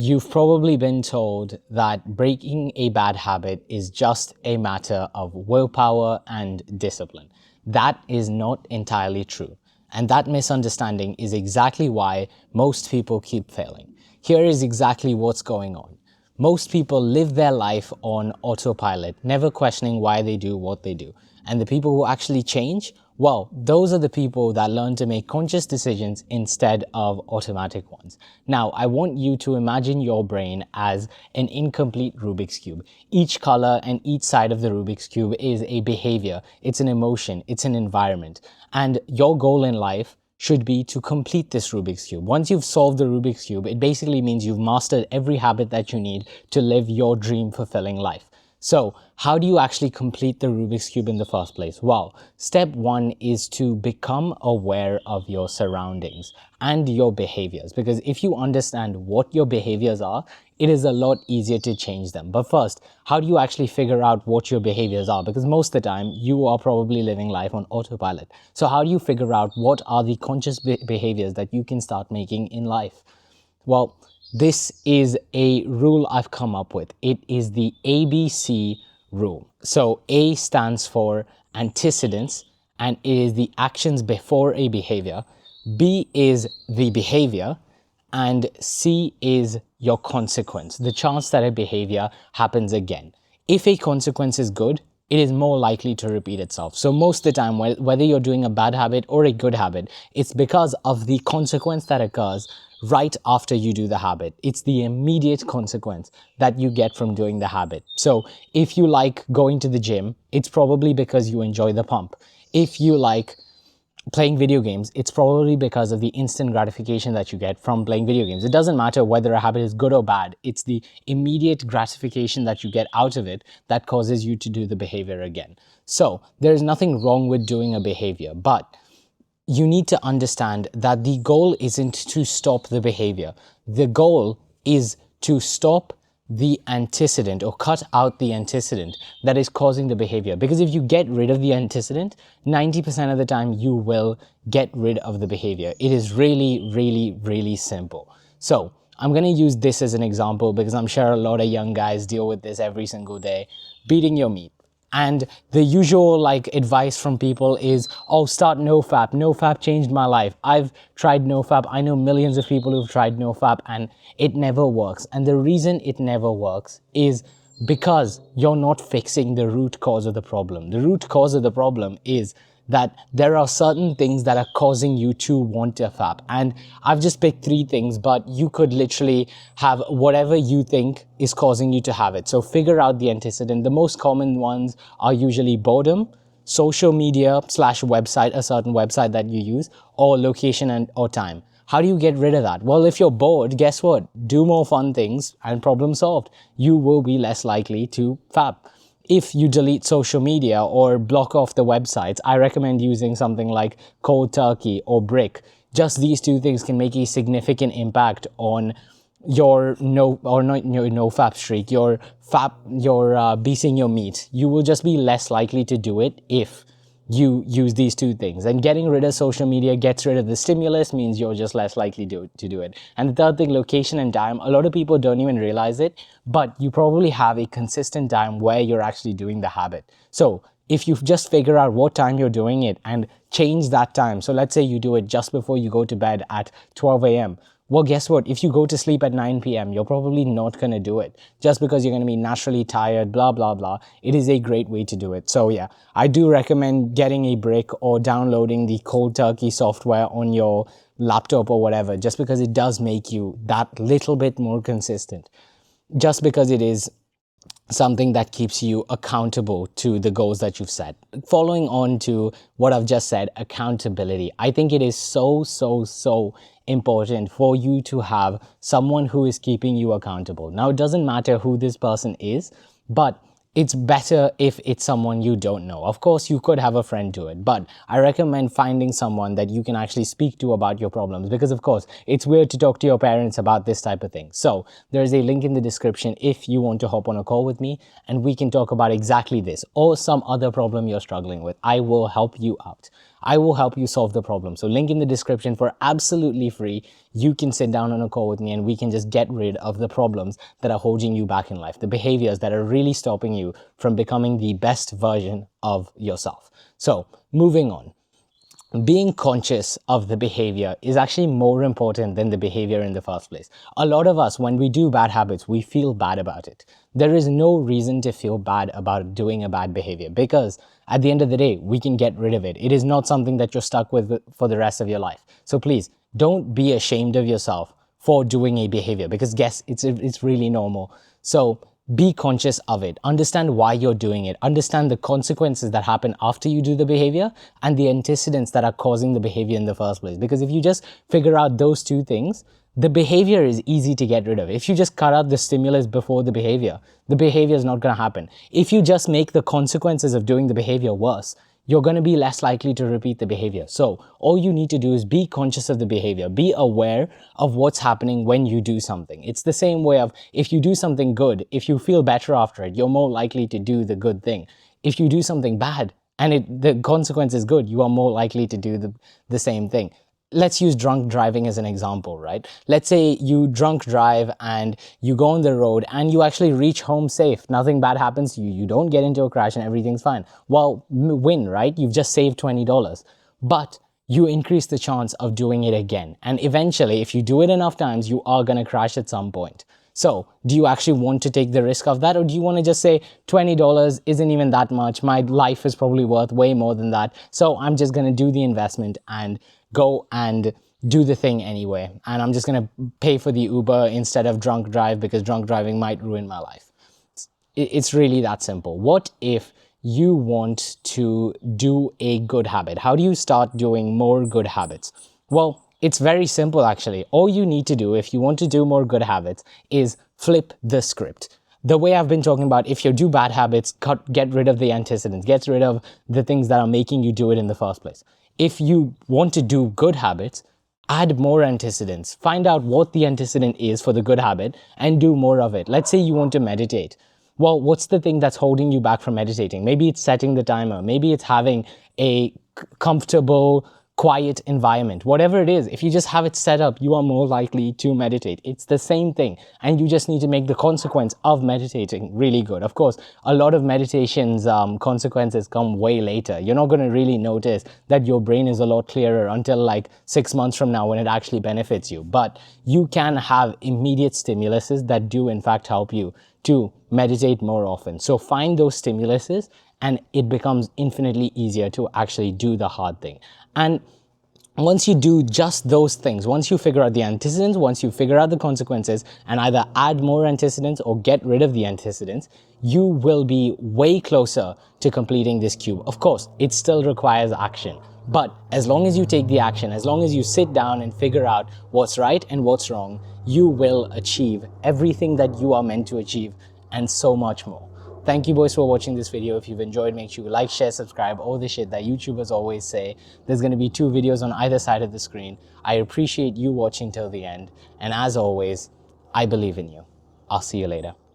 You've probably been told that breaking a bad habit is just a matter of willpower and discipline. That is not entirely true. And that misunderstanding is exactly why most people keep failing. Here is exactly what's going on. Most people live their life on autopilot, never questioning why they do what they do. And the people who actually change, well, those are the people that learn to make conscious decisions instead of automatic ones. Now, I want you to imagine your brain as an incomplete Rubik's Cube. Each color and each side of the Rubik's Cube is a behavior, it's an emotion, it's an environment. And your goal in life should be to complete this Rubik's Cube. Once you've solved the Rubik's Cube, it basically means you've mastered every habit that you need to live your dream fulfilling life. So how do you actually complete the Rubik's Cube in the first place? Well, step one is to become aware of your surroundings and your behaviors. Because if you understand what your behaviors are, it is a lot easier to change them. But first, how do you actually figure out what your behaviors are? Because most of the time, you are probably living life on autopilot. So how do you figure out what are the conscious behaviors that you can start making in life? Well, this is a rule I've come up with. It is the ABC rule. So A stands for antecedents, and it is the actions before a behavior. B is the behavior, and C is your consequence, the chance that a behavior happens again. If a consequence is good, it is more likely to repeat itself. So most of the time, whether you're doing a bad habit or a good habit, it's because of the consequence that occurs right after you do the habit. It's the immediate consequence that you get from doing the habit. So if you like going to the gym, it's probably because you enjoy the pump. If you like playing video games, it's probably because of the instant gratification that you get from playing video games. It doesn't matter whether a habit is good or bad. It's the immediate gratification that you get out of it that causes you to do the behavior again. So there's nothing wrong with doing a behavior, but you need to understand that the goal isn't to stop the behavior. The goal is to stop the antecedent or cut out the antecedent that is causing the behavior. Because if you get rid of the antecedent, 90% of the time you will get rid of the behavior. It is really, really, really simple. So I'm going to use this as an example because I'm sure a lot of young guys deal with this every single day. Beating your meat. And the usual advice from people is, oh, start NoFap. NoFap changed my life. I've tried NoFap. I know millions of people who've tried NoFap and it never works. And the reason it never works is because you're not fixing the root cause of the problem. The root cause of the problem is that there are certain things that are causing you to want a fap. And I've just picked 3 things, but you could literally have whatever you think is causing you to have it. So figure out the antecedent. The most common ones are usually boredom, social media / website, a certain website that you use, or location or time. How do you get rid of that? Well, if you're bored, guess what? Do more fun things and problem solved. You will be less likely to fap. If you delete social media or block off the websites, I recommend using something like cold turkey or brick. Just these 2 things can make a significant impact on your no-fap streak, your beating your meat. You will just be less likely to do it if you use these 2 things. And getting rid of social media gets rid of the stimulus, means you're just less likely to do it. And the third thing, location and time. A lot of people don't even realize it, but you probably have a consistent time where you're actually doing the habit. So if you just figure out what time you're doing it and change that time. So let's say you do it just before you go to bed at 12 a.m. Well, guess what? If you go to sleep at 9 p.m., you're probably not going to do it just because you're going to be naturally tired, blah, blah, blah. It is a great way to do it. So yeah, I do recommend getting a brick or downloading the cold turkey software on your laptop or whatever, just because it does make you that little bit more consistent. Just because it is something that keeps you accountable to the goals that you've set. Following on to what I've just said, accountability. I think it is so important for you to have someone who is keeping you accountable. Now, it doesn't matter who this person is, but it's better if it's someone you don't know. Of course, you could have a friend do it, but I recommend finding someone that you can actually speak to about your problems, because of course, it's weird to talk to your parents about this type of thing. So there is a link in the description if you want to hop on a call with me and we can talk about exactly this or some other problem you're struggling with. I will help you out. I will help you solve the problem. So link in the description for absolutely free. You can sit down on a call with me and we can just get rid of the problems that are holding you back in life, the behaviors that are really stopping you from becoming the best version of yourself. So moving on. Being conscious of the behavior is actually more important than the behavior in the first place. A lot of us, when we do bad habits, we feel bad about it. There is no reason to feel bad about doing a bad behavior because at the end of the day, we can get rid of it. It is not something that you're stuck with for the rest of your life. So please don't be ashamed of yourself for doing a behavior because guess it's really normal. So be conscious of it. Understand why you're doing it. Understand the consequences that happen after you do the behavior and the antecedents that are causing the behavior in the first place. Because if you just figure out those two things, the behavior is easy to get rid of. If you just cut out the stimulus before the behavior is not going to happen. If you just make the consequences of doing the behavior worse, you're going to be less likely to repeat the behavior. So all you need to do is be conscious of the behavior, be aware of what's happening when you do something. It's the same way of if you do something good, if you feel better after it, you're more likely to do the good thing. If you do something bad and the consequence is good, you are more likely to do the same thing. Let's use drunk driving as an example, right? Let's say you drunk drive and you go on the road and you actually reach home safe. Nothing bad happens to you. You don't get into a crash and everything's fine. Well, win, right? You've just saved $20. But you increase the chance of doing it again. And eventually, if you do it enough times, you are going to crash at some point. So do you actually want to take the risk of that? Or do you want to just say $20 isn't even that much? My life is probably worth way more than that. So I'm just going to do the investment and go and do the thing anyway. And I'm just going to pay for the Uber instead of drunk drive because drunk driving might ruin my life. It's really that simple. What if you want to do a good habit? How do you start doing more good habits? Well, it's very simple actually. All you need to do if you want to do more good habits is flip the script. The way I've been talking about, if you do bad habits, get rid of the antecedents, get rid of the things that are making you do it in the first place. If you want to do good habits, add more antecedents. Find out what the antecedent is for the good habit and do more of it. Let's say you want to meditate. Well, what's the thing that's holding you back from meditating? Maybe it's setting the timer. Maybe it's having a comfortable, quiet environment. Whatever it is, if you just have it set up, you are more likely to meditate. It's the same thing. And you just need to make the consequence of meditating really good. Of course, a lot of meditation's consequences come way later. You're not going to really notice that your brain is a lot clearer until like 6 months from now when it actually benefits you. But you can have immediate stimuluses that do in fact help you to meditate more often. So find those stimuluses and it becomes infinitely easier to actually do the hard thing. And once you do just those things, once you figure out the antecedents, once you figure out the consequences and either add more antecedents or get rid of the antecedents, you will be way closer to completing this cube. Of course, it still requires action. But as long as you take the action, as long as you sit down and figure out what's right and what's wrong, you will achieve everything that you are meant to achieve and so much more. Thank you boys for watching this video. If you've enjoyed, make sure you like, share, subscribe, all the shit that YouTubers always say. There's going to be 2 videos on either side of the screen. I appreciate you watching till the end. And as always, I believe in you. I'll see you later.